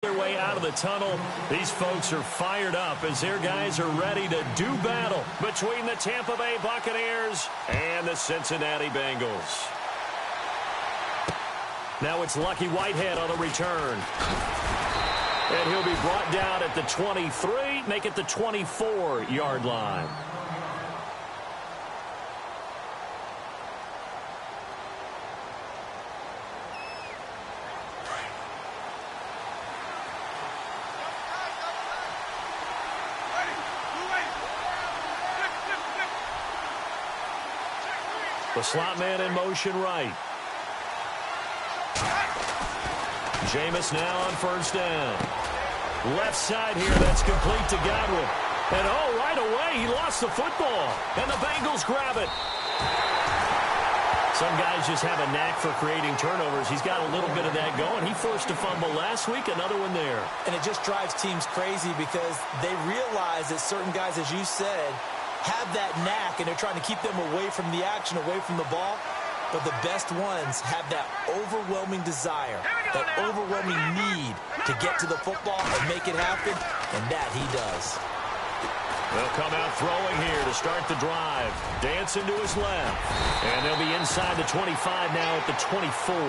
Their way out of the tunnel. These folks are fired up as their guys are ready to do battle between the Tampa Bay Buccaneers and the Cincinnati Bengals. Now it's Lucky Whitehead on the return. And he'll be brought down at the 23, make it the 24-yard line. The slot man in motion right. Jameis now on first down. Left side here, that's complete to Godwin. And oh, right away, he lost the football. And the Bengals grab it. Some guys just have a knack for creating turnovers. He's got a little bit of that going. He forced a fumble last week, another one there. And it just drives teams crazy because they realize that certain guys, as you said, have that knack, and they're trying to keep them away from the action, away from the ball. But the best ones have that overwhelming desire, that overwhelming need to get to the football and make it happen, and that he does. They'll come out throwing here to start the drive. Dancing to his left. And they'll be inside the 25 now at the 24.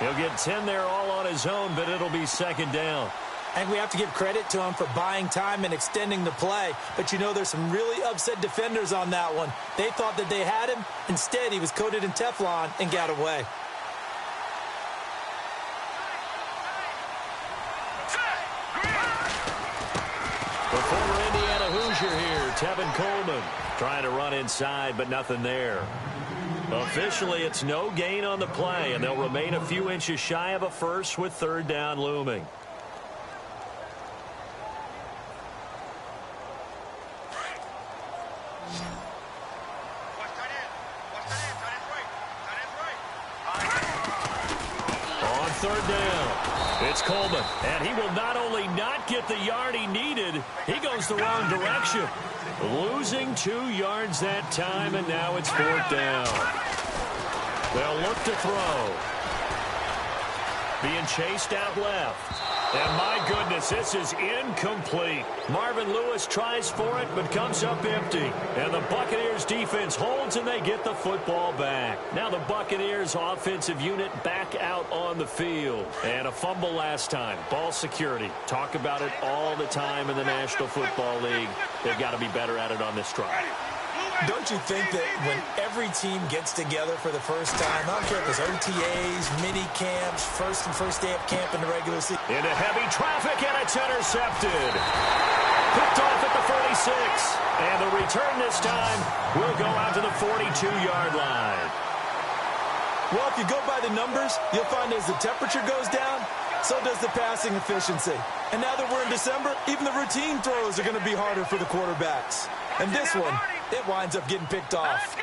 He'll get 10 there all on his own, but it'll be second down. And we have to give credit to him for buying time and extending the play. But, you know, there's some really upset defenders on that one. They thought that they had him. Instead, he was coated in Teflon and got away. The former Indiana Hoosier here, Tevin Coleman, trying to run inside, but nothing there. Officially, it's no gain on the play, and they'll remain a few inches shy of a first with third down looming. Third down. It's Coleman, and he will not only not get the yard he needed, he goes the wrong direction. Losing 2 yards that time, and now it's fourth down. They'll look to throw. Being chased out left. And my goodness, this is incomplete. Marvin Lewis tries for it, but comes up empty. And the Buccaneers defense holds, and they get the football back. Now the Buccaneers offensive unit back out on the field. And a fumble last time. Ball security. Talk about it all the time in the National Football League. They've got to be better at it on this drive. Don't you think that when every team gets together for the first time, I don't care if it's OTAs, mini camps, first day of camp in the regular season. Into heavy traffic, and it's intercepted. Picked off at the 46. And the return this time will go out to the 42-yard line. Well, if you go by the numbers, you'll find as the temperature goes down, so does the passing efficiency. And now that we're in December, even the routine throws are going to be harder for the quarterbacks. And this one, it winds up getting picked off.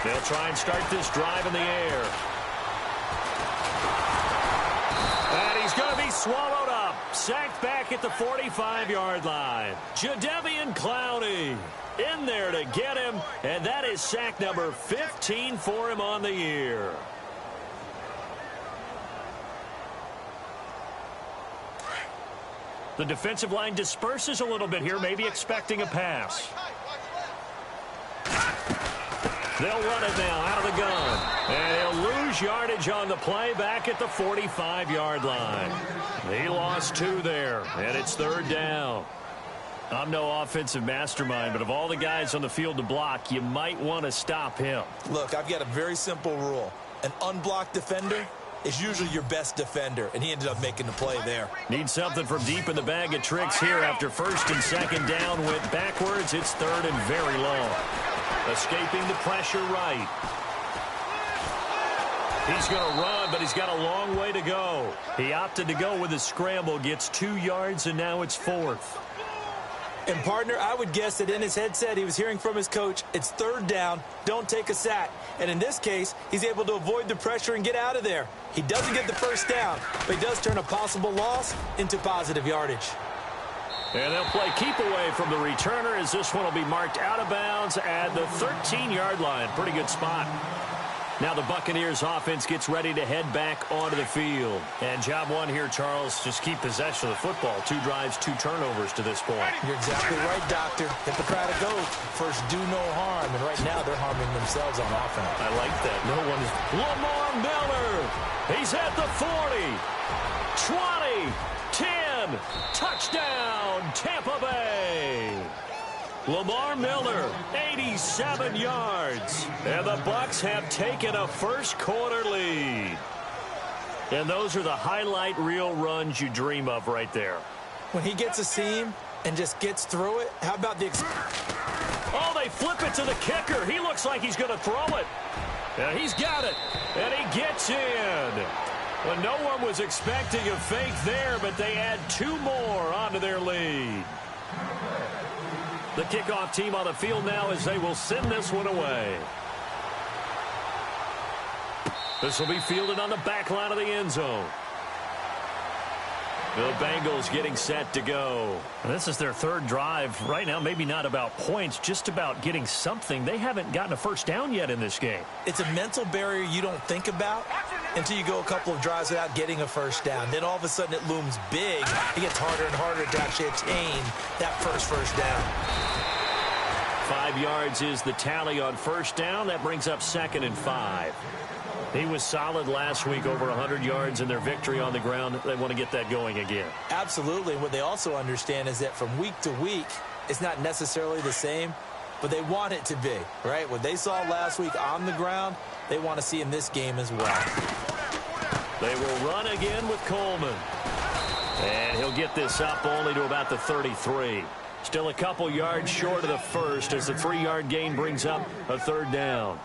They'll try and start this drive in the air. And he's going to be swallowed up. Sacked back at the 45-yard line. Jadeveon Clowney in there to get him. And that is sack number 15 for him on the year. The defensive line disperses a little bit here, maybe expecting a pass. They'll run it now out of the gun. And he'll lose yardage on the play back at the 45-yard line. He lost 2 there, and it's third down. I'm no offensive mastermind, but of all the guys on the field to block, you might want to stop him. Look, I've got a very simple rule. An unblocked defender is usually your best defender, and he ended up making the play there. Need something from deep in the bag of tricks here after first and second down went backwards. It's third and very long. Escaping the pressure right. He's going to run, but he's got a long way to go. He opted to go with a scramble, gets 2 yards, and now it's fourth. And, partner, I would guess that in his headset he was hearing from his coach, it's third down, don't take a sack. And in this case, he's able to avoid the pressure and get out of there. He doesn't get the first down, but he does turn a possible loss into positive yardage. And they'll play keep away from the returner as this one will be marked out of bounds at the 13-yard line. Pretty good spot. Now the Buccaneers offense gets ready to head back onto the field. And job one here, Charles, just keep possession of the football. 2 drives, 2 turnovers to this point. You're exactly right, Doctor. Hippocratic oath. First, do no harm. And right now, they're harming themselves on offense. I like that. No one is... Lamar Miller. He's at the 40. 20. 10. Touchdown, Tampa Bay. Lamar Miller, 87 yards. And the Bucs have taken a first-quarter lead. And those are the highlight reel runs you dream of right there. When he gets a seam and just gets through it, how about the... Oh, they flip it to the kicker. He looks like he's going to throw it. And he's got it. And he gets in. Well, no one was expecting a fake there, but they add 2 more onto their lead. The kickoff team on the field now as they will send this one away. This will be fielded on the back line of the end zone. The Bengals getting set to go. This is their 3rd drive. Right now, maybe not about points, just about getting something. They haven't gotten a first down yet in this game. It's a mental barrier you don't think about until you go a couple of drives without getting a first down. Then all of a sudden it looms big. It gets harder and harder to actually attain that first down. 5 yards is the tally on first down. That brings up 2nd and 5. He was solid last week, over 100 yards in their victory on the ground. They want to get that going again. Absolutely. What they also understand is that from week to week, it's not necessarily the same, but they want it to be, right? What they saw last week on the ground, they want to see in this game as well. They will run again with Coleman. And he'll get this up only to about the 33. Still a couple yards short of the first as the 3-yard gain brings up a 3rd down.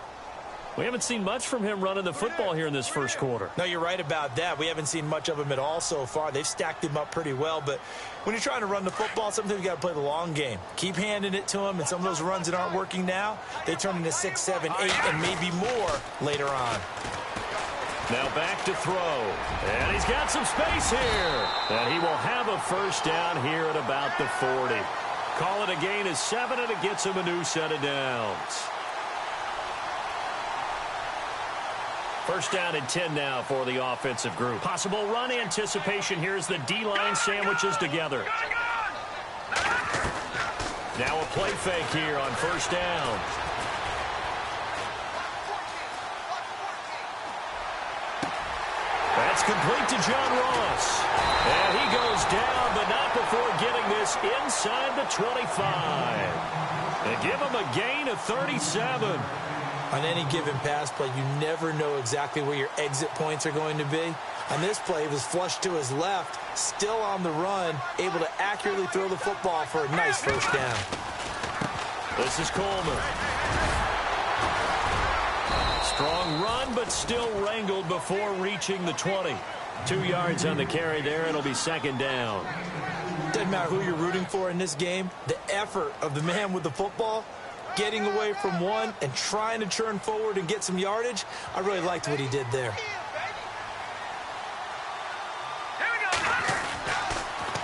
We haven't seen much from him running the football here in this first quarter. No, you're right about that. We haven't seen much of him at all so far. They've stacked him up pretty well, but when you're trying to run the football, sometimes you got to play the long game. Keep handing it to him, and some of those runs that aren't working now, they turn into 6, 7, 8, and maybe more later on. Now back to throw, and he's got some space here. And he will have a first down here at about the 40. Call it a gain of 7, and it gets him a new set of downs. First down and 10 now for the offensive group. Possible run anticipation. Here's the D-line sandwiches together. Now a play fake here on first down. That's complete to John Ross. And he goes down, but not before getting this inside the 25. They give him a gain of 37. On any given pass play, you never know exactly where your exit points are going to be. On this play, he was flushed to his left, still on the run, able to accurately throw the football for a nice first down. This is Coleman. Strong run, but still wrangled before reaching the 20. 2 yards on the carry there. It'll be 2nd down. Doesn't matter who you're rooting for in this game. The effort of the man with the football, getting away from one and trying to churn forward and get some yardage, I really liked what he did there.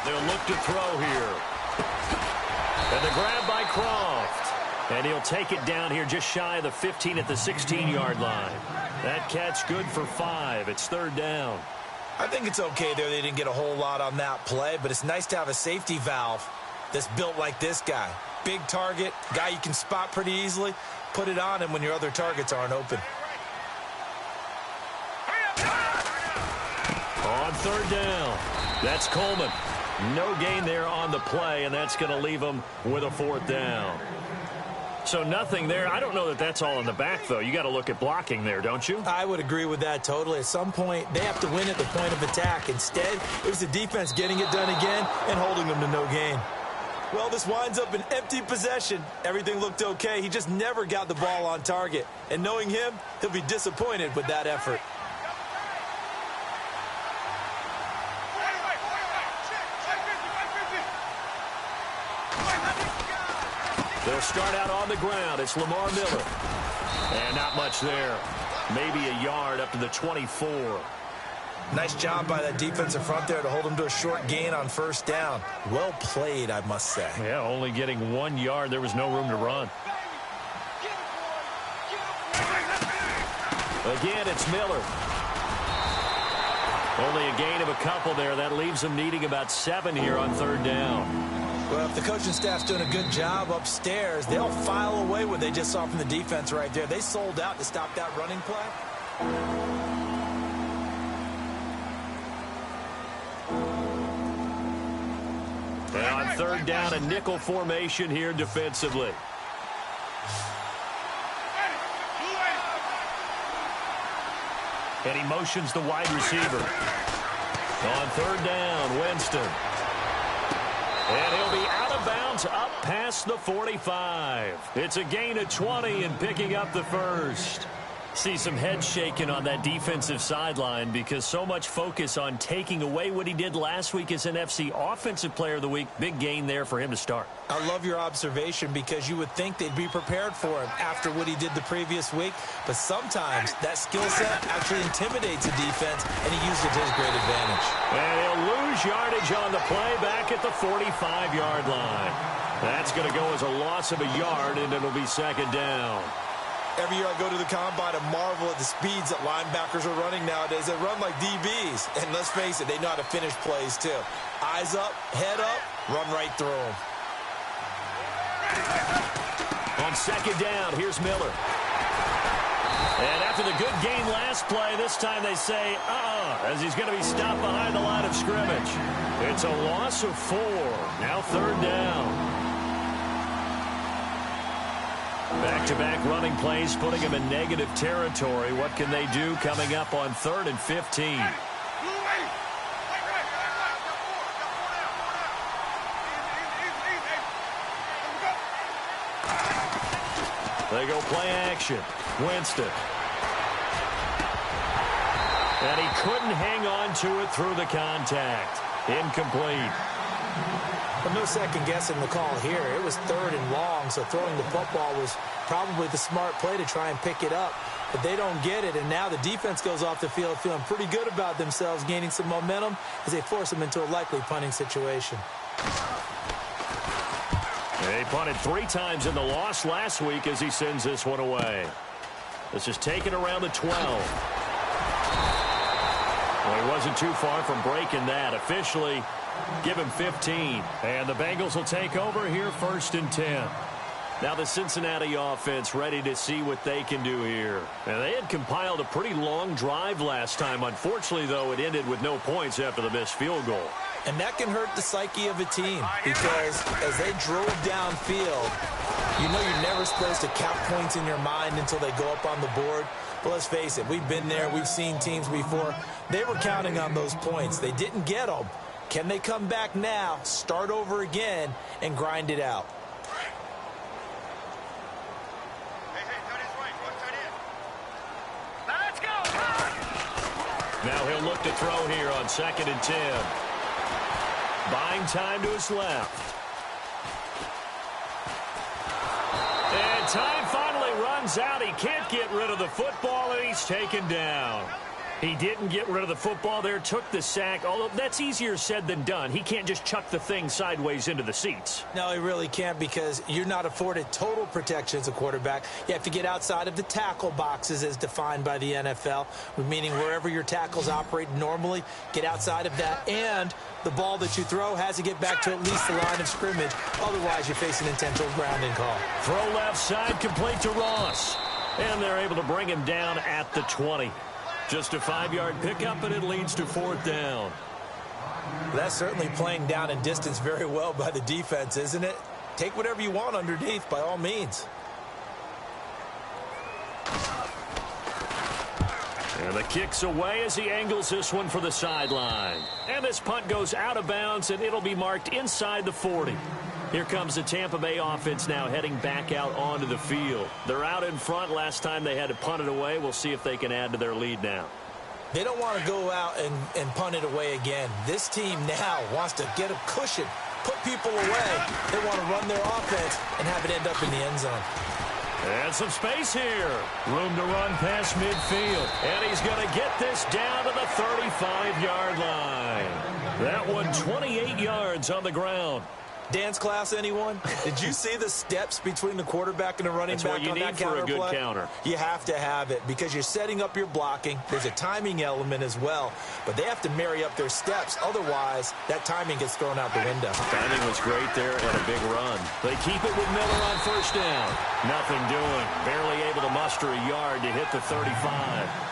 They'll look to throw here. And the grab by Croft. And he'll take it down here just shy of the 15 at the 16-yard line. That catch good for 5. It's 3rd down. I think it's okay there. They didn't get a whole lot on that play, but it's nice to have a safety valve that's built like this guy. Big target, guy you can spot pretty easily. Put it on him when your other targets aren't open. On 3rd down, that's Coleman. No gain there on the play, and that's going to leave him with a 4th down. So nothing there. I don't know that that's all in the back, though. You got to look at blocking there, don't you? I would agree with that totally. At some point, they have to win at the point of attack. Instead, it was the defense getting it done again and holding them to no gain. Well, this winds up an empty possession. Everything looked okay. He just never got the ball on target. And knowing him, he'll be disappointed with that effort. They'll start out on the ground. It's Lamar Miller. And not much there. Maybe a yard up to the 24. Nice job by that defensive front there to hold him to a short gain on first down. Well played, I must say. Yeah, only getting 1 yard. There was no room to run. Again, it's Miller. Only a gain of a couple there. That leaves them needing about 7 here on third down. Well, if the coaching staff's doing a good job upstairs, they'll file away what they just saw from the defense right there. They sold out to stop that running play. And on third down, a nickel formation here defensively. And he motions the wide receiver. On third down, Winston. And he'll be out of bounds up past the 45. It's a gain of 20 and picking up the first. See some head shaking on that defensive sideline because so much focus on taking away what he did last week as NFC Offensive Player of the Week. Big gain there for him to start. I love your observation because you would think they'd be prepared for him after what he did the previous week. But sometimes that skill set actually intimidates a defense, and he used it to his great advantage. And he'll lose yardage on the play back at the 45-yard line. That's going to go as a loss of a yard, and it'll be second down. Every year I go to the combine and marvel at the speeds that linebackers are running nowadays. They run like DBs. And let's face it, they know how to finish plays too. Eyes up, head up, run right through them. On second down, here's Miller. And after the good gain last play, this time they say, as he's going to be stopped behind the line of scrimmage. It's a loss of 4. Now third down. Back-to-back running plays, putting him in negative territory. What can they do coming up on 3rd and 15? They go play action. Winston. And he couldn't hang on to it through the contact. Incomplete. Well, no second guessing the call here. It was 3rd and long, so throwing the football was probably the smart play to try and pick it up. But they don't get it, and now the defense goes off the field feeling pretty good about themselves, gaining some momentum as they force them into a likely punting situation. They punted 3 times in the loss last week as he sends this one away. This is taken around the 12. Well, he wasn't too far from breaking that. Officially, give him 15. And the Bengals will take over here 1st and 10. Now the Cincinnati offense ready to see what they can do here. And they had compiled a pretty long drive last time. Unfortunately, though, it ended with no points after the missed field goal. And that can hurt the psyche of a team because as they drove downfield, you know you're never supposed to count points in your mind until they go up on the board. But let's face it, we've been there. We've seen teams before. They were counting on those points. They didn't get them. Can they come back now, start over again, and grind it out? Now he'll look to throw here on 2nd and 10. Buying time to his left. And time finally runs out. He can't get rid of the football, and he's taken down. He didn't get rid of the football there, took the sack, although that's easier said than done. He can't just chuck the thing sideways into the seats. No, he really can't because you're not afforded total protection as a quarterback. You have to get outside of the tackle boxes as defined by the NFL, meaning wherever your tackles operate normally, get outside of that, and the ball that you throw has to get back to at least the line of scrimmage. Otherwise, you face an intentional grounding call. Throw left side, complete to Ross. And they're able to bring him down at the 20. Just a 5-yard pickup, and it leads to 4th down. That's certainly playing down in distance very well by the defense, isn't it? Take whatever you want underneath, by all means. And the kick's away as he angles this one for the sideline. And this punt goes out of bounds, and it'll be marked inside the 40. Here comes the Tampa Bay offense now heading back out onto the field. They're out in front. Last time they had to punt it away. We'll see if they can add to their lead now. They don't want to go out and punt it away again. This team now wants to get a cushion, put people away. They want to run their offense and have it end up in the end zone. And some space here. Room to run past midfield. And he's going to get this down to the 35-yard line. That one 28 yards on the ground. Dance class, anyone? Did you see the steps between the quarterback and the running back on that counter play? That's what you need for a good counter. You have to have it because you're setting up your blocking. There's a timing element as well, but they have to marry up their steps. Otherwise, that timing gets thrown out the window. Timing was great there and a big run. They keep it with Miller on first down. Nothing doing. Barely able to muster a yard to hit the 35.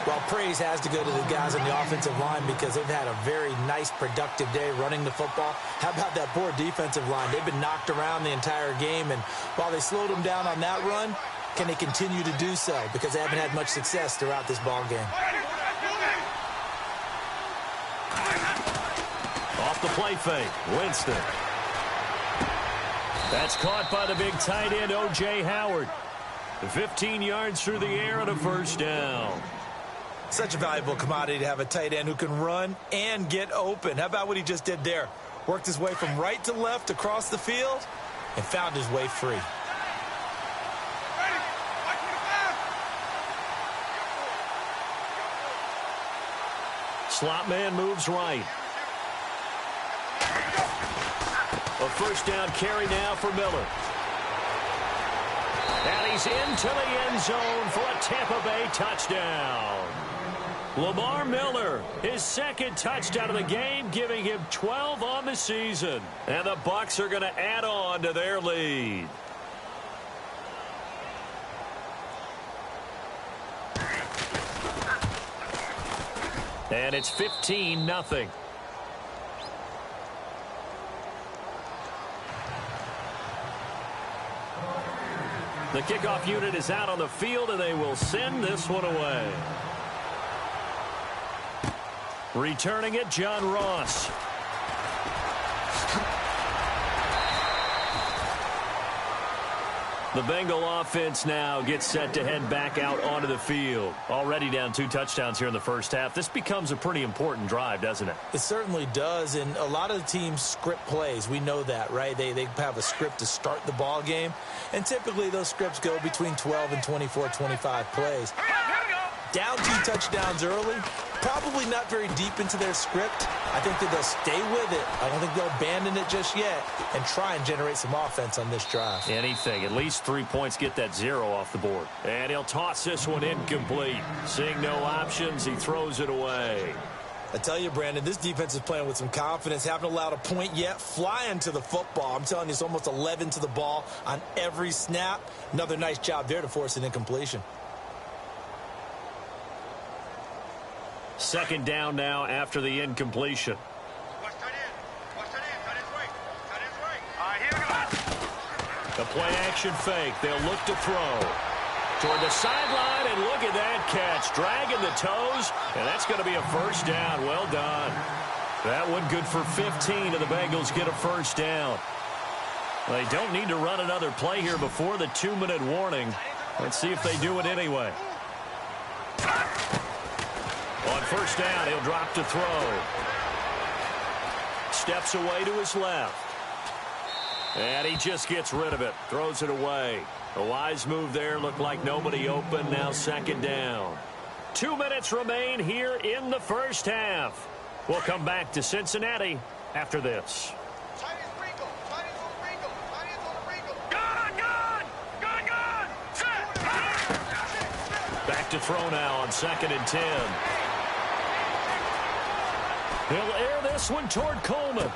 Well, praise has to go to the guys on the offensive line because they've had a very nice, productive day running the football. How about that poor defensive line? They've been knocked around the entire game, and while they slowed them down on that run, can they continue to do so? Because they haven't had much success throughout this ball game. Off the play fake, Winston. That's caught by the big tight end, O.J. Howard. 15 yards through the air and a first down. Such a valuable commodity to have a tight end who can run and get open. How about what he just did there? Worked his way from right to left across the field and found his way free. Slot man moves right. A first down carry now for Miller. And he's into the end zone for a Tampa Bay touchdown. Lamar Miller, his second touchdown of the game, giving him 12 on the season. And the Bucs are going to add on to their lead. And it's 15-0. The kickoff unit is out on the field, and they will send this one away. Returning it, John Ross. The Bengal offense now gets set to head back out onto the field. Already down 2 touchdowns here in the first half. This becomes a pretty important drive, doesn't it? It certainly does, and a lot of the teams script plays. We know that, right? They have a script to start the ball game, and typically those scripts go between 12 and 24, 25 plays. Down 2 touchdowns early, probably not very deep into their script. I think that they'll stay with it. I don't think they'll abandon it just yet and try and generate some offense on this drive. Anything. At least 3 points, get that 0 off the board. And he'll toss this one incomplete. Seeing no options, he throws it away. I tell you, Brandon, this defense is playing with some confidence. Haven't allowed a point yet. Flying to the football. I'm telling you, it's almost 11 to the ball on every snap. Another nice job there to force an incompletion. Second down now after the incompletion. The play action fake. They'll look to throw. Toward the sideline, and look at that catch. Dragging the toes, and that's going to be a first down. Well done. That one good for 15, and the Bengals get a first down. They don't need to run another play here before the 2-minute warning. Let's see if they do it anyway. On first down, he'll drop to throw. Steps away to his left. And he just gets rid of it. Throws it away. A wise move there. Looked like nobody open. Now second down. 2 minutes remain here in the first half. We'll come back to Cincinnati after this. Back to throw now on 2nd and 10. He'll air this one toward Coleman.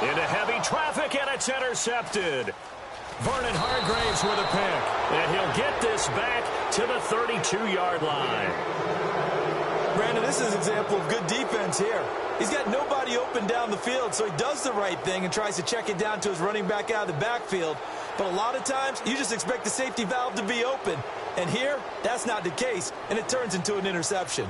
Into heavy traffic, and it's intercepted. Vernon Hargreaves with a pick. And he'll get this back to the 32-yard line. Brandon, this is an example of good defense here. He's got nobody open down the field, so he does the right thing and tries to check it down to his running back out of the backfield. But a lot of times, you just expect the safety valve to be open. And here, that's not the case, and it turns into an interception.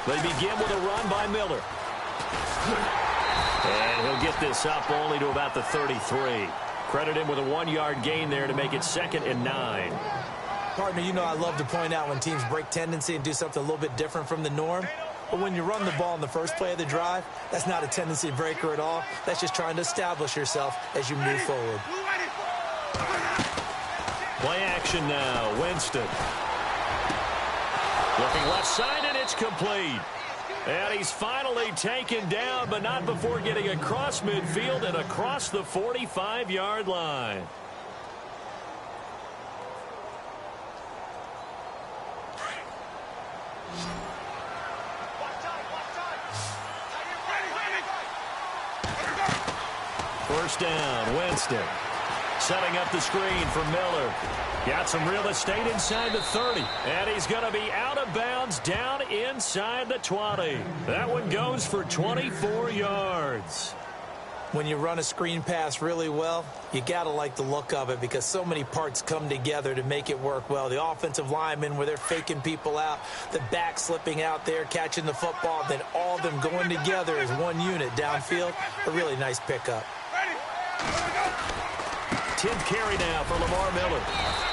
They begin with a run by Miller. And he'll get this up only to about the 33. Credit him with a 1-yard gain there to make it 2nd and 9. Partner, you know I love to point out when teams break tendency and do something a little bit different from the norm. But when you run the ball in the first play of the drive, that's not a tendency breaker at all. That's just trying to establish yourself as you move forward. Play action now. Winston. Looking left side, and it's complete. And he's finally taken down, but not before getting across midfield and across the 45-yard line. First down, Winston. Setting up the screen for Miller. Got some real estate inside the 30. And he's going to be out of bounds down inside the 20. That one goes for 24 yards. When you run a screen pass really well, you got to like the look of it because so many parts come together to make it work well. The offensive linemen where they're faking people out, the back slipping out there, catching the football, then all of them going together as one unit downfield. A really nice pickup. 10th carry now for Lamar Miller.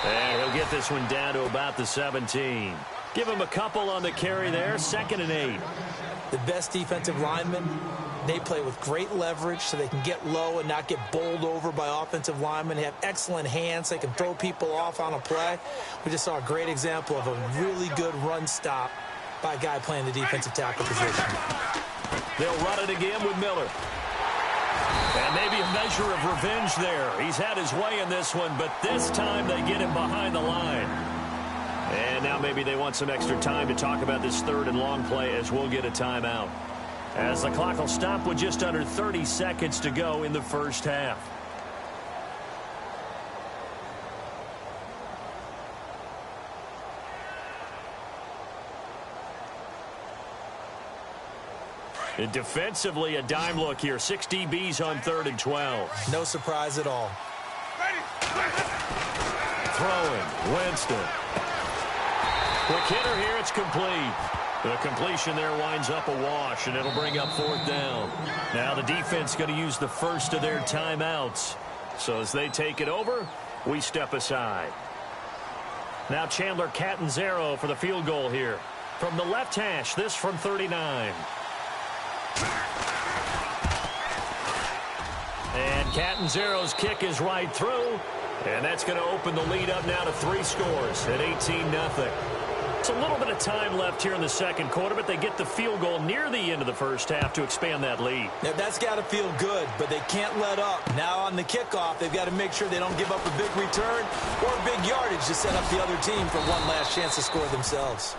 And he'll get this one down to about the 17. Give him a couple on the carry there. 2nd and 8. The best defensive linemen, they play with great leverage so they can get low and not get bowled over by offensive linemen. They have excellent hands. They can throw people off on a play. We just saw a great example of a really good run stop by a guy playing the defensive tackle position. They'll run it again with Miller. And maybe a measure of revenge there. He's had his way in this one, but this time they get him behind the line. And now maybe they want some extra time to talk about this 3rd and long play as we'll get a timeout. As the clock will stop with just under 30 seconds to go in the first half. And defensively, a dime look here. 6 DBs on 3rd and 12. No surprise at all. Throwing, Winston. Quick hitter here, it's complete. The completion there winds up a wash, and it'll bring up 4th down. Now the defense going to use the first of their timeouts. So as they take it over, we step aside. Now Chandler Catanzaro for the field goal here. From the left hash, this from 39. And Catanzaro's kick is right through. And that's going to open the lead up now to 3 scores at 18-0. It's a little bit of time left here in the second quarter, but they get the field goal near the end of the first half to expand that lead. Now, that's got to feel good, but they can't let up. Now on the kickoff, they've got to make sure they don't give up a big return or big yardage to set up the other team for one last chance to score themselves.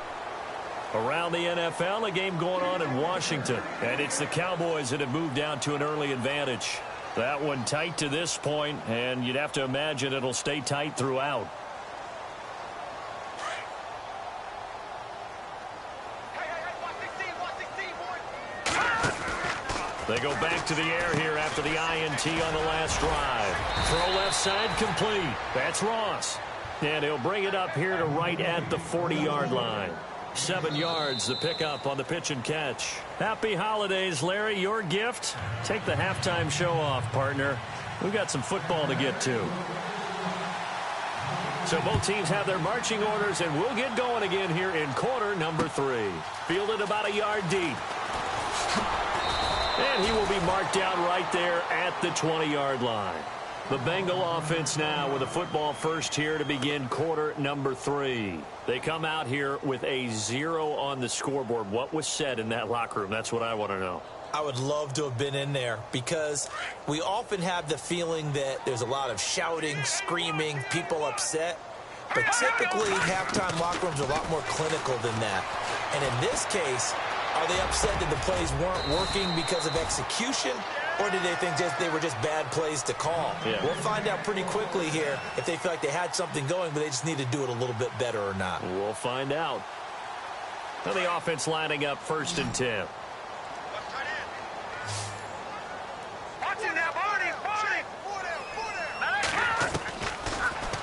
Around the NFL, a game going on in Washington, and it's the Cowboys that have moved down to an early advantage. That one tight to this point, and you'd have to imagine it'll stay tight throughout. They go back to the air here after the INT on the last drive. Throw left side complete. That's Ross. And he'll bring it up here to right at the 40-yard line. 7 yards, the pickup on the pitch and catch. Happy holidays, Larry. Your gift? Take the halftime show off, partner. We've got some football to get to. So both teams have their marching orders, and we'll get going again here in quarter number 3. Fielded about a yard deep. And he will be marked down right there at the 20-yard line. The Bengal offense now with a football first here to begin quarter number 3. They come out here with a 0 on the scoreboard. What was said in that locker room? That's what I want to know. I would love to have been in there because we often have the feeling that there's a lot of shouting, screaming, people upset. But typically, halftime locker rooms are a lot more clinical than that. And in this case, are they upset that the plays weren't working because of execution? Or did they think they were just bad plays to call? Yeah. We'll find out pretty quickly here if they feel like they had something going, but they just need to do it a little bit better or not. We'll find out. Now the offense lining up 1st and 10.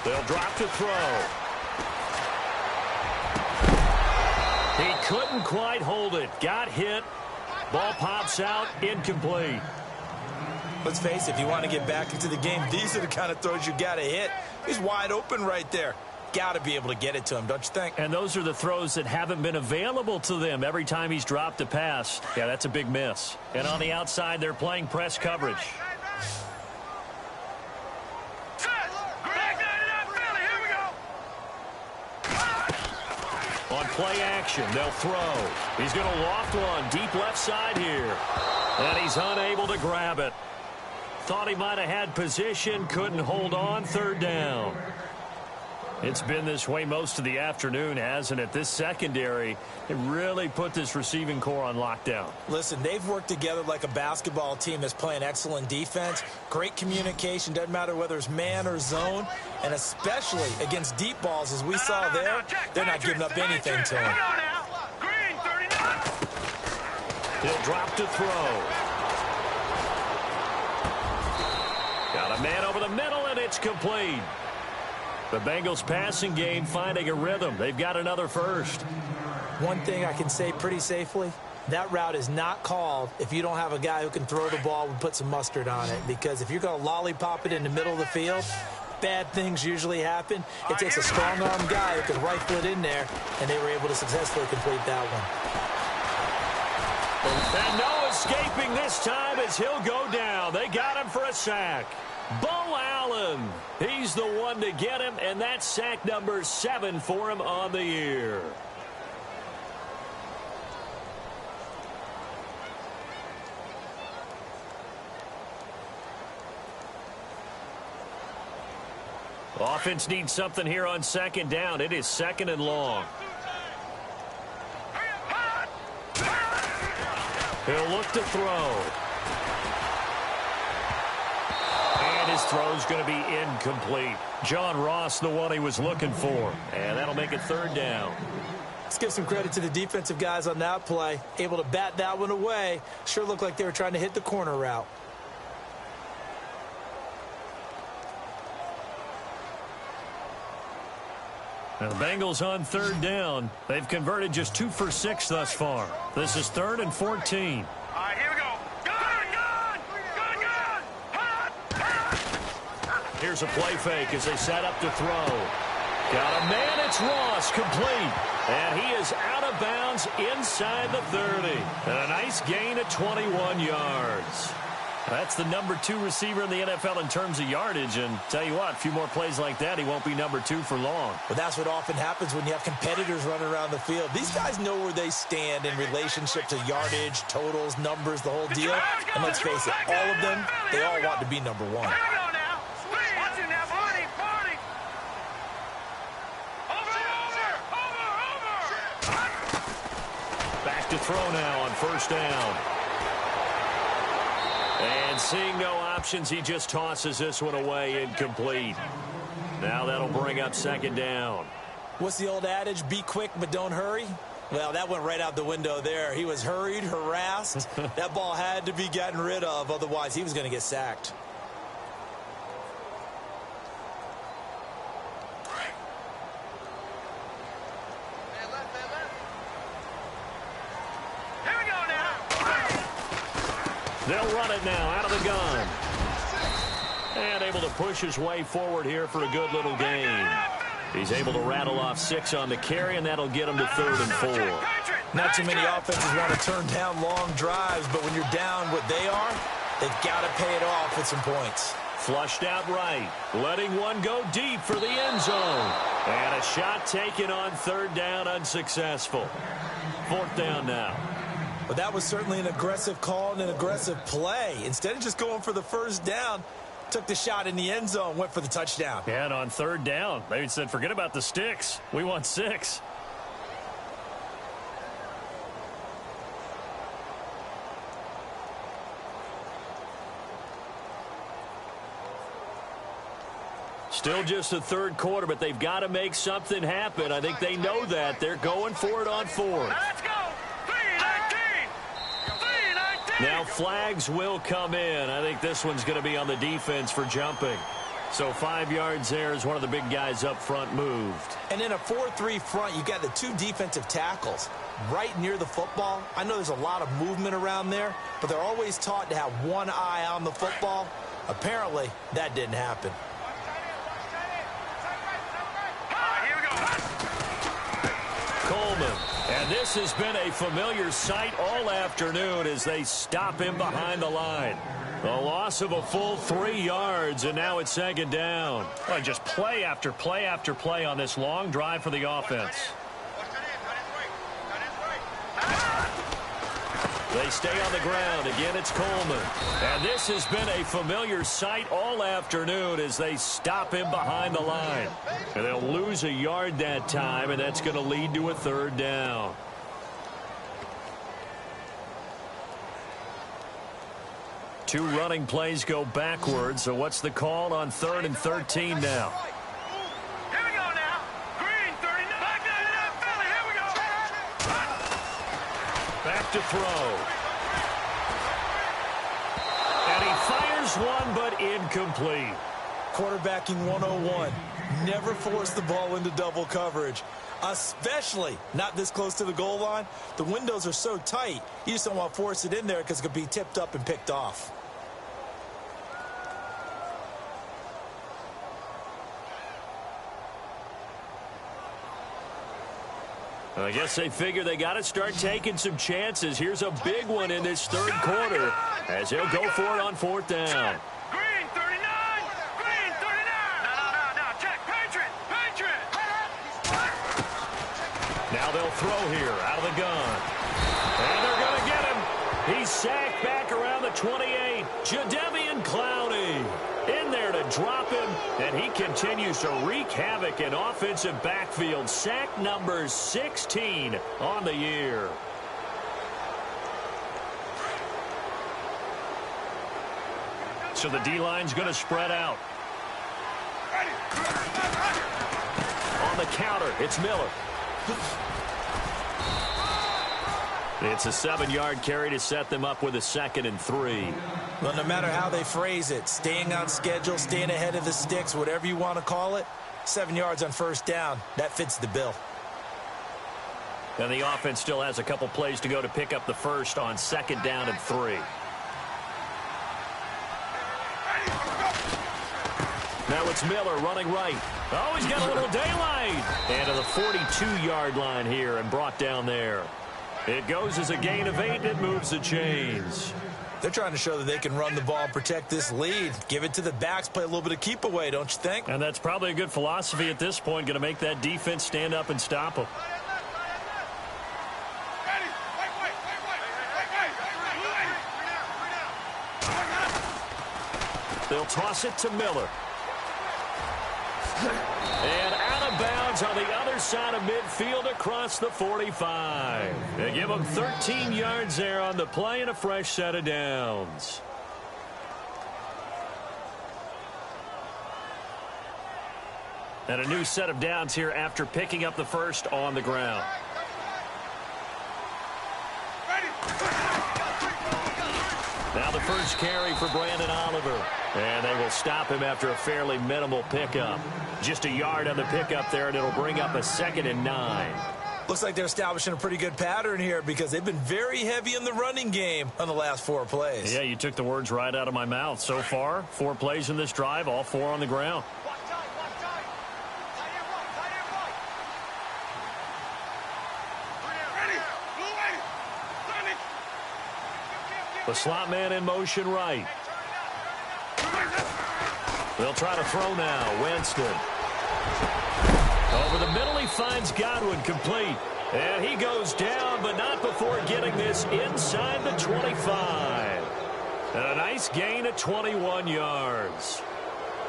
They'll drop to throw. He couldn't quite hold it. Got hit. Ball pops out. Incomplete. Let's face it, if you want to get back into the game, these are the kind of throws you got to hit. He's wide open right there. got to be able to get it to him, don't you think? And those are the throws that haven't been available to them every time he's dropped a pass. Yeah, that's a big miss. And on the outside, they're playing press coverage. On play action, they'll throw. He's going to loft one deep left side here. And he's unable to grab it. Thought he might have had position, couldn't hold on, third down. It's been this way most of the afternoon, hasn't it? This secondary, it really put this receiving core on lockdown. Listen, they've worked together like a basketball team that's playing excellent defense. Great communication, doesn't matter whether it's man or zone. And especially against deep balls, as we saw there, they're not giving up anything to him. He'll drop to throw. Got a man over the middle, and it's complete. The Bengals passing game finding a rhythm. They've got another first. One thing I can say pretty safely, that route is not called if you don't have a guy who can throw the ball and put some mustard on it. Because if you're going to lollipop it in the middle of the field, bad things usually happen. It takes a strong-arm guy who can rifle it in there, and they were able to successfully complete that one. And no escaping this time as he'll go down. They got him for a sack. Bo Allen, he's the one to get him, and that's sack number 7 for him on the year. Offense needs something here on second down. It is second and long. He'll look to throw. And his throw's going to be incomplete. John Ross, the one he was looking for. And that'll make it third down. Let's give some credit to the defensive guys on that play. Able to bat that one away. Sure looked like they were trying to hit the corner route. Now the Bengals on third down. They've converted just 2 for 6 thus far. This is 3rd and 14. All right, here we go. Here's a play fake as they set up to throw. Got a man, it's Ross, complete. And he is out of bounds inside the 30. And a nice gain of 21 yards. That's the number 2 receiver in the NFL in terms of yardage. And tell you what, a few more plays like that, he won't be number 2 for long. But that's what often happens when you have competitors running around the field. These guys know where they stand in relationship to yardage, totals, numbers, the whole deal. And let's face it, all of them, they all want to be number 1. Back to throw now on first down. And seeing no options, he just tosses this one away, incomplete. Now that'll bring up second down. What's the old adage? Be quick, but don't hurry. Well, that went right out the window there. He was hurried, harassed. That ball had to be gotten rid of, otherwise he was going to get sacked. They'll run it now out of the gun. And able to push his way forward here for a good little gain. He's able to rattle off 6 on the carry, and that'll get him to 3rd and 4. Not too many offenses want to turn down long drives, but when you're down what they are, they've got to pay it off with some points. Flushed out right. Letting one go deep for the end zone. And a shot taken on 3rd down, unsuccessful. 4th down now. But that was certainly an aggressive call and an aggressive play. Instead of just going for the first down, took the shot in the end zone, went for the touchdown. Yeah, and on 3rd down, they said, forget about the sticks. We want 6. Still just the 3rd quarter, but they've got to make something happen. I think they know that. They're going for it on 4th. Let's go. 3-19. Now flags will come in. I think this one's going to be on the defense for jumping. So 5 yards there as one of the big guys up front moved. And in a 4-3 front, you got the 2 defensive tackles right near the football. I know there's a lot of movement around there, but they're always taught to have one eye on the football. Apparently, that didn't happen. And this has been a familiar sight all afternoon as they stop him behind the line. A loss of a full 3 yards, and now it's second down. Well, just play after play after play on this long drive for the offense. They stay on the ground. Again, it's Coleman. And this has been a familiar sight all afternoon as they stop him behind the line. And they'll lose a yard that time, and that's going to lead to a third down. Two running plays go backwards, so what's the call on 3rd and 13 now? Here we go now. Green, 39. Back in that Philly. Here we go. Back to throw. And he fires one, but incomplete. Quarterbacking 101. Never force the ball into double coverage, especially not this close to the goal line. The windows are so tight, you just don't want to force it in there because it could be tipped up and picked off. I guess they figure they got to start taking some chances. Here's a big one in this third quarter as he'll go for it on 4th down. Green, 39. Green, 39. No. Check. Patriot. Now they'll throw here out of the gun. And they're going to get him. He's sacked back around the 28. Jadeveon Clowney in there to drop him, and he continues to wreak havoc in offensive backfield. Sack number 16 on the year. So the D-line's going to spread out. On the counter, it's Miller. It's a 7-yard carry to set them up with a 2nd and 3. Well, no matter how they phrase it, staying on schedule, staying ahead of the sticks, whatever you want to call it, 7 yards on 1st down, that fits the bill. And the offense still has a couple plays to go to pick up the first on 2nd down and 3. Now it's Miller running right. Oh, he's got a little daylight. And to the 42-yard line here and brought down there. It goes as a gain of 8, and it moves the chains. They're trying to show that they can run the ball and protect this lead. Give it to the backs, play a little bit of keep away, don't you think? And that's probably a good philosophy at this point, going to make that defense stand up and stop them. They'll toss it to Miller. And out of bounds on the other side of midfield across the 45. They give them 13 yards there on the play and a fresh set of downs. And a new set of downs here after picking up the first on the ground. Now the first carry for Brandon Oliver. And they will stop him after a fairly minimal pickup. Just a yard on the pickup there, and it'll bring up a 2nd and 9. Looks like they're establishing a pretty good pattern here because they've been very heavy in the running game on the last 4 plays. Yeah, you took the words right out of my mouth. So far, 4 plays in this drive, all 4 on the ground. The slot man in motion right. They'll try to throw now. Winston. Over the middle, he finds Godwin complete. And he goes down, but not before getting this inside the 25. And a nice gain of 21 yards.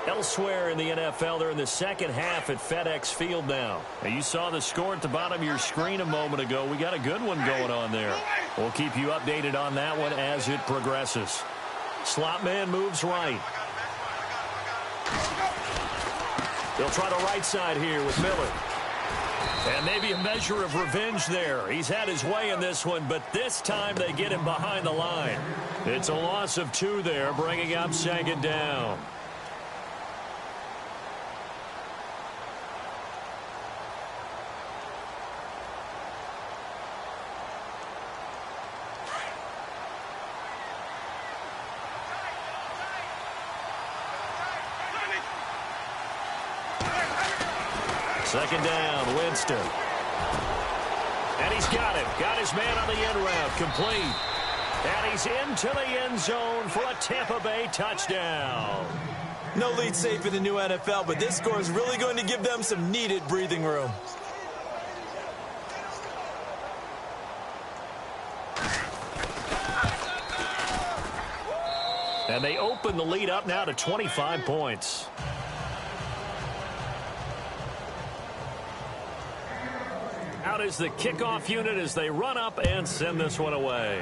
Elsewhere in the NFL, they're in the second half at FedEx Field now. You saw the score at the bottom of your screen a moment ago. We got a good one going on there. We'll keep you updated on that one as it progresses. Slot man moves right. They'll try the right side here with Miller. And maybe a measure of revenge there. He's had his way in this one, but this time they get him behind the line. It's a loss of 2 there, bringing up 2nd down. Second down, Winston. And he's got him. Got his man on the end route. Complete. And he's into the end zone for a Tampa Bay touchdown. No lead safe in the new NFL, but this score is really going to give them some needed breathing room. And they open the lead up now to 25 points. Out is the kickoff unit as they run up and send this one away.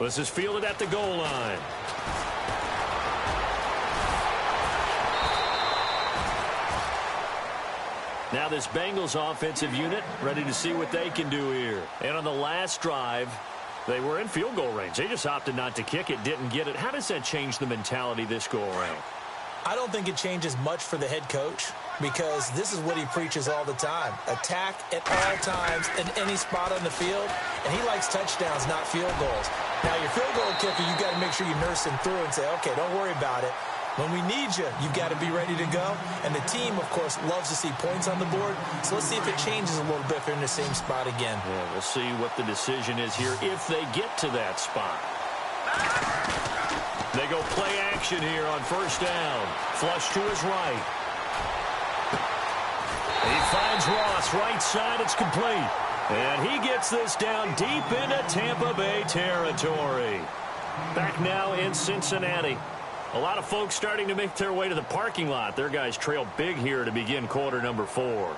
This is fielded at the goal line. Now this Bengals offensive unit ready to see what they can do here. And on the last drive, they were in field goal range. They just opted not to kick it, didn't get it. How does that change the mentality this go around? I don't think it changes much for the head coach because this is what he preaches all the time. Attack at all times in any spot on the field, and he likes touchdowns, not field goals. Now, your field goal kicker, you've got to make sure you nurse him through and say, okay, don't worry about it. When we need you, you've got to be ready to go. And the team, of course, loves to see points on the board. So let's see if it changes a little bit if they're in the same spot again. Yeah, we'll see what the decision is here if they get to that spot. They go play action here on first down. Flush to his right. He finds Ross right side. It's complete. And he gets this down deep into Tampa Bay territory. Back now in Cincinnati. A lot of folks starting to make their way to the parking lot. Their guys trail big here to begin quarter number 4.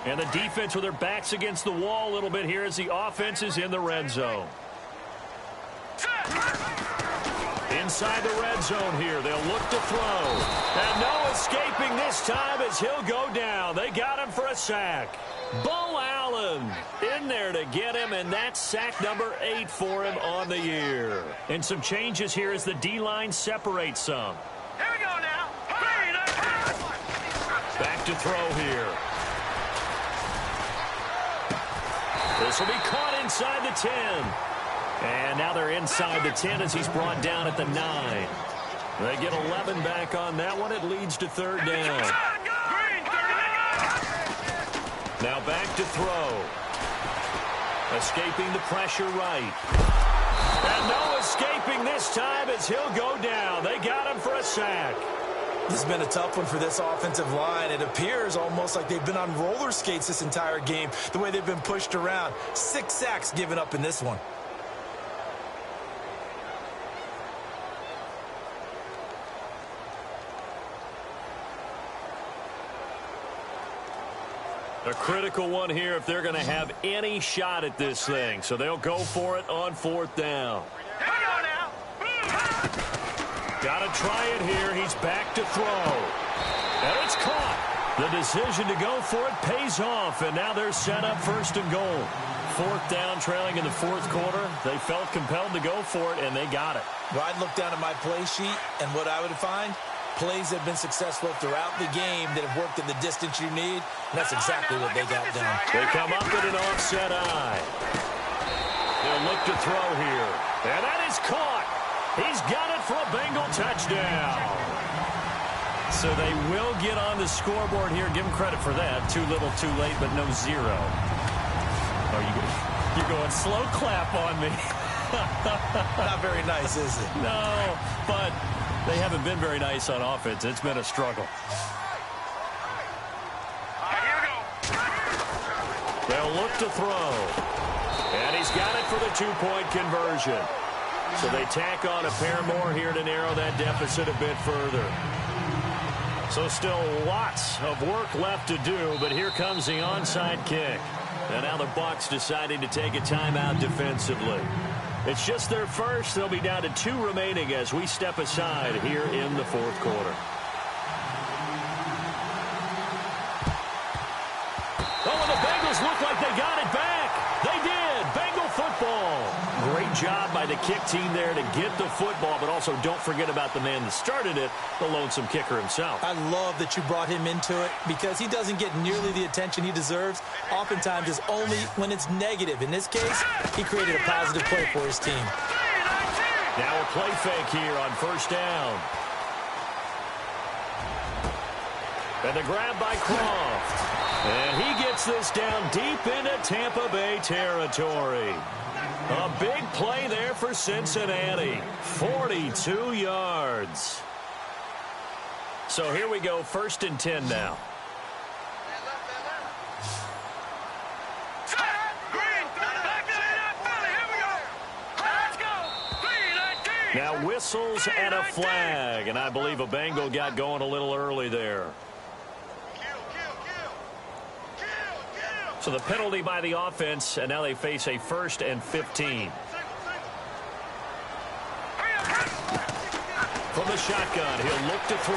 And the defense with their backs against the wall a little bit here as the offense is in the red zone. Inside the red zone here. They'll look to throw. And no escaping this time as he'll go down. They got him for a sack. Bo Allen in there to get him, and that's sack number 8 for him on the year. And some changes here as the D-line separates some. Here we go now. Back to throw here. This will be caught inside the 10. And now they're inside the 10 as he's brought down at the 9. They get 11 back on that one. It leads to third down. Now back to throw. Escaping the pressure right. And no escaping this time as he'll go down. They got him for a sack. This has been a tough one for this offensive line. It appears almost like they've been on roller skates this entire game, the way they've been pushed around. 6 sacks given up in this one. A critical one here if they're going to have any shot at this thing. So they'll go for it on fourth down. Got to try it here. He's back to throw. And it's caught. The decision to go for it pays off. And now they're set up first and goal. Fourth down, trailing in the fourth quarter. They felt compelled to go for it, and they got it. Well, I'd look down at my play sheet, and what I would find, plays have been successful throughout the game that have worked in the distance you need, and that's exactly what they got done. They come up with an offset eye. They'll look to throw here. And that is caught. He's got it for a Bengal touchdown. So they will get on the scoreboard here. Give them credit for that. Too little, too late, but no 0. Oh, you're going slow clap on me. Not very nice, is it? No, but they haven't been very nice on offense. It's been a struggle. They'll look to throw. And he's got it for the 2-point conversion. So they tack on a pair more here to narrow that deficit a bit further. So still lots of work left to do, but here comes the onside kick. And now the Bucs deciding to take a timeout defensively. It's just their first. They'll be down to 2 remaining as we step aside here in the fourth quarter. Oh, and the Bengals look like they got it back. They did. Bengal football. Great job by the kick team there to get the football, but also don't forget about the man that started it, the lonesome kicker himself. I love that you brought him into it because he doesn't get nearly the attention he deserves. Oftentimes it's only when it's negative. In this case, he created a positive play for his team. Now a play fake here on first down. And the grab by Croft. And he gets this down deep into Tampa Bay territory. A big play there for Cincinnati. 42 yards. So here we go, 1st and 10 now. Now whistles and a flag, and I believe a Bengal got going a little early there. So the penalty by the offense, and now they face a 1st and 15. From the shotgun, he'll look to throw.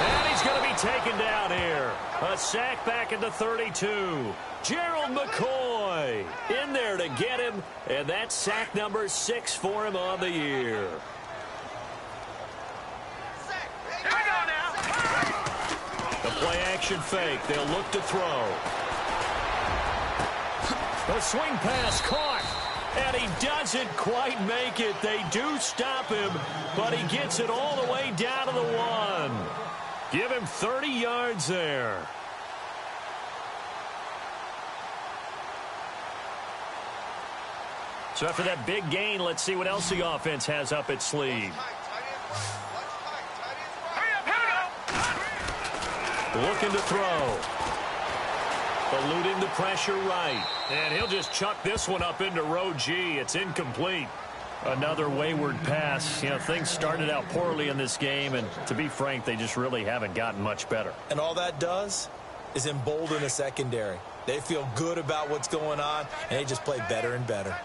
And he's going to be taken down here. A sack back at the 32. Gerald McCoy in there to get him, and that's sack number 6 for him on the year. The play-action fake. They'll look to throw. The swing pass caught, and he doesn't quite make it. They do stop him, but he gets it all the way down to the 1. Give him 30 yards there. So after that big gain, let's see what else the offense has up its sleeve. Looking to throw. Eluding the pressure right. And he'll just chuck this one up into row G. It's incomplete. Another wayward pass. You know, things started out poorly in this game, and to be frank, they just really haven't gotten much better. And all that does is embolden the secondary. They feel good about what's going on, and they just play better and better.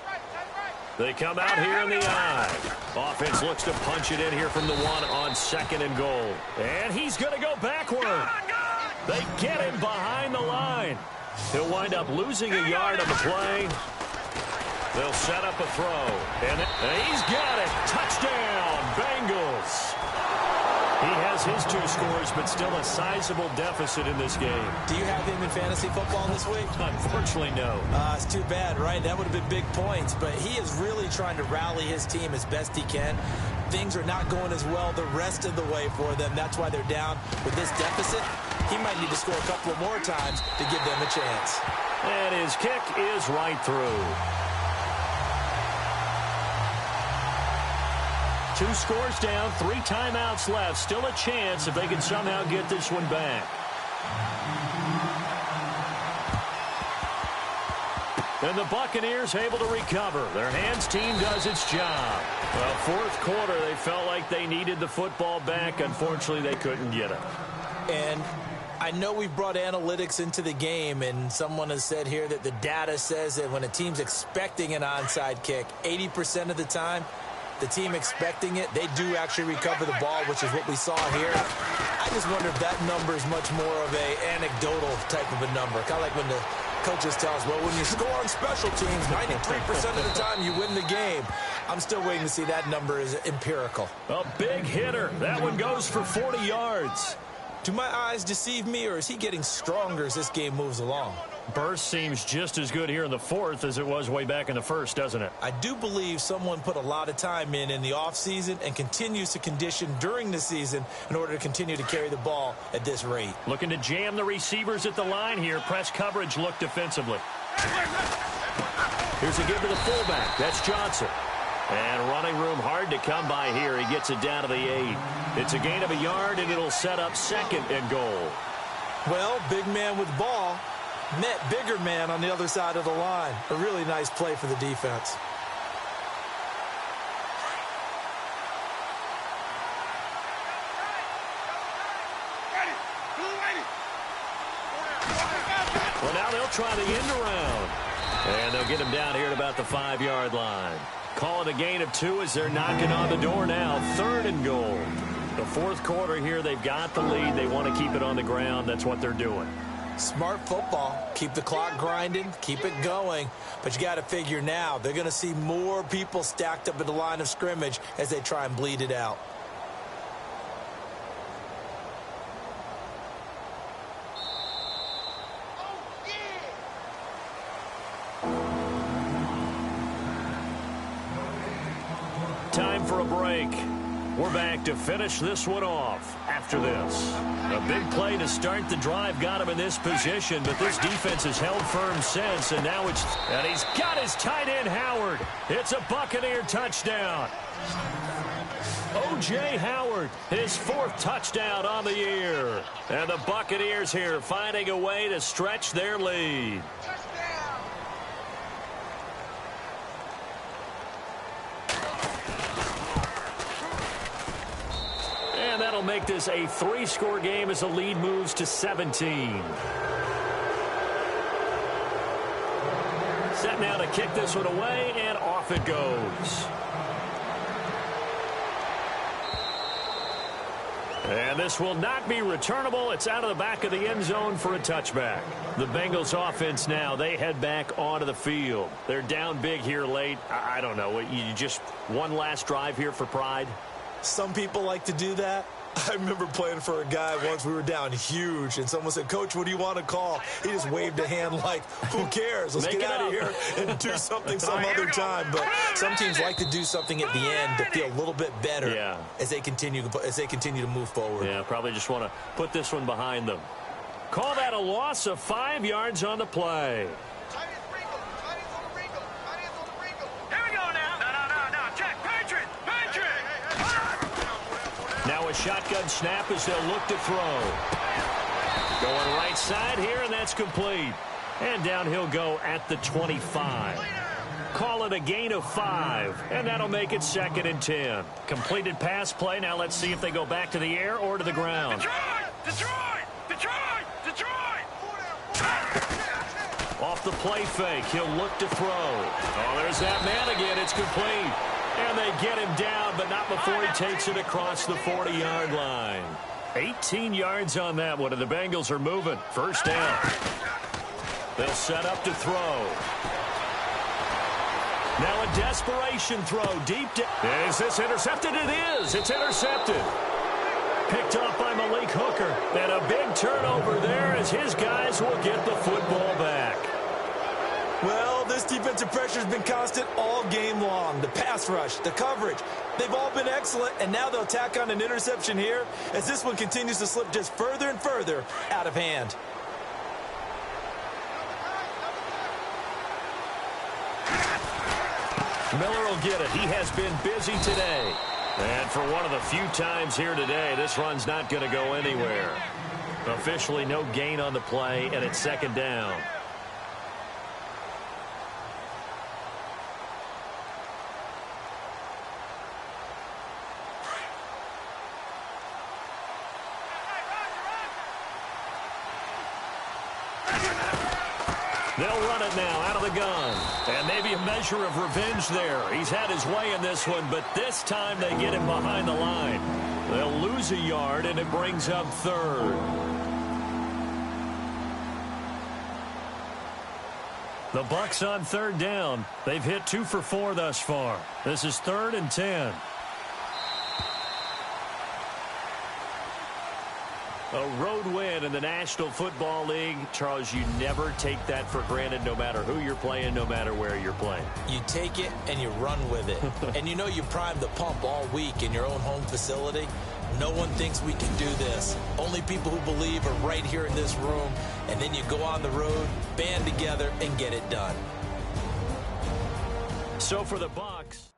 They come out here in the eye. Offense looks to punch it in here from the 1 on 2nd and goal. And he's going to go backward. They get him behind the line. He'll wind up losing a yard on the play. They'll set up a throw. And he's got it. Touchdown, Bengals. He has his 2 scores, but still a sizable deficit in this game. Do you have him in fantasy football this week? Unfortunately, no. It's too bad, right? That would have been big points, but he is really trying to rally his team as best he can. Things are not going as well the rest of the way for them. That's why they're down with this deficit. He might need to score a couple of more times to give them a chance. And his kick is right through. 2 scores down, 3 timeouts left. Still a chance if they can somehow get this one back. And the Buccaneers able to recover. Their hands team does its job. Well, 4th quarter, they felt like they needed the football back. Unfortunately, they couldn't get it. And I know we've brought analytics into the game, and someone has said here that the data says that when a team's expecting an onside kick, 80% of the time, the team expecting it, they do actually recover the ball, which is what we saw here. I just wonder if that number is much more of a anecdotal type of a number. Kind of like when the coaches tell us, well, when you score on special teams, 93% of the time you win the game. I'm still waiting to see that number is empirical. A big hitter. That one goes for 40 yards. Do my eyes deceive me, or is he getting stronger as this game moves along? Burst seems just as good here in the 4th as it was way back in the 1st, doesn't it? I do believe someone put a lot of time in the offseason and continues to condition during the season in order to continue to carry the ball at this rate. Looking to jam the receivers at the line here. Press coverage look defensively. Here's a give to the fullback. That's Johnson. And running room hard to come by here. He gets it down to the 8. It's a gain of a yard, and it'll set up 2nd and goal. Well, big man with ball met bigger man on the other side of the line. A really nice play for the defense. Well, now they'll try the end around. And they'll get him down here at about the 5-yard line. Call it a gain of 2 as they're knocking on the door now. 3rd and goal. The 4th quarter here, they've got the lead. They want to keep it on the ground. That's what they're doing. Smart football. Keep the clock grinding. Keep it going. But you got to figure now, they're going to see more people stacked up at the line of scrimmage as they try and bleed it out. Time for a break. We're back to finish this one off after this. A big play to start the drive got him in this position, but this defense has held firm since, and now and he's got his tight end, Howard. It's a Buccaneer touchdown. O.J. Howard, his 4th touchdown on the year. And the Buccaneers here finding a way to stretch their lead. And that'll make this a 3-score game as the lead moves to 17. Set now to kick this one away, and off it goes. And this will not be returnable. It's out of the back of the end zone for a touchback. The Bengals offense now, they head back onto the field. They're down big here late. I don't know. You just one last drive here for pride? Some people like to do that. I remember playing for a guy once. We were down huge, and someone said, "Coach, what do you want to call?" He just waved a hand like, who cares? Let's get out of here and do something some other time. But some teams like to do something at the end to feel a little bit better as they continue to move forward. Yeah, probably just want to put this one behind them. Call that a loss of 5 yards on the play. Now a shotgun snap as they'll look to throw. Going right side here, and that's complete. And down he'll go at the 25. Call it a gain of 5, and that'll make it 2nd and 10. Completed pass play. Now let's see if they go back to the air or to the ground. Off the play fake, he'll look to throw. Oh, there's that man again. It's complete. And they get him down, but not before he takes it across the 40-yard line. 18 yards on that one, and the Bengals are moving. First down. They'll set up to throw. Now a desperation throw deep down. Is this intercepted? It is. It's intercepted. Picked up by Malik Hooker. And a big turnover there as his guys will get the football back. Well, this defensive pressure has been constant all game long. The pass rush, the coverage, they've all been excellent, and now they'll tack on an interception here as this one continues to slip just further and further out of hand. Miller will get it. He has been busy today. And for one of the few times here today, this run's not going to go anywhere. Officially no gain on the play, and it's 2nd down. They'll run it now out of the gun. And maybe a measure of revenge there. He's had his way in this one, but this time they get him behind the line. They'll lose a yard, and it brings up 3rd. The Bucs on 3rd down. They've hit 2 for 4 thus far. This is 3rd and 10. A road win in the National Football League. Charles, you never take that for granted no matter who you're playing, no matter where you're playing. You take it and you run with it. And you know you primed the pump all week in your own home facility. No one thinks we can do this. Only people who believe are right here in this room. And then you go on the road, band together, and get it done. So for the Bucs.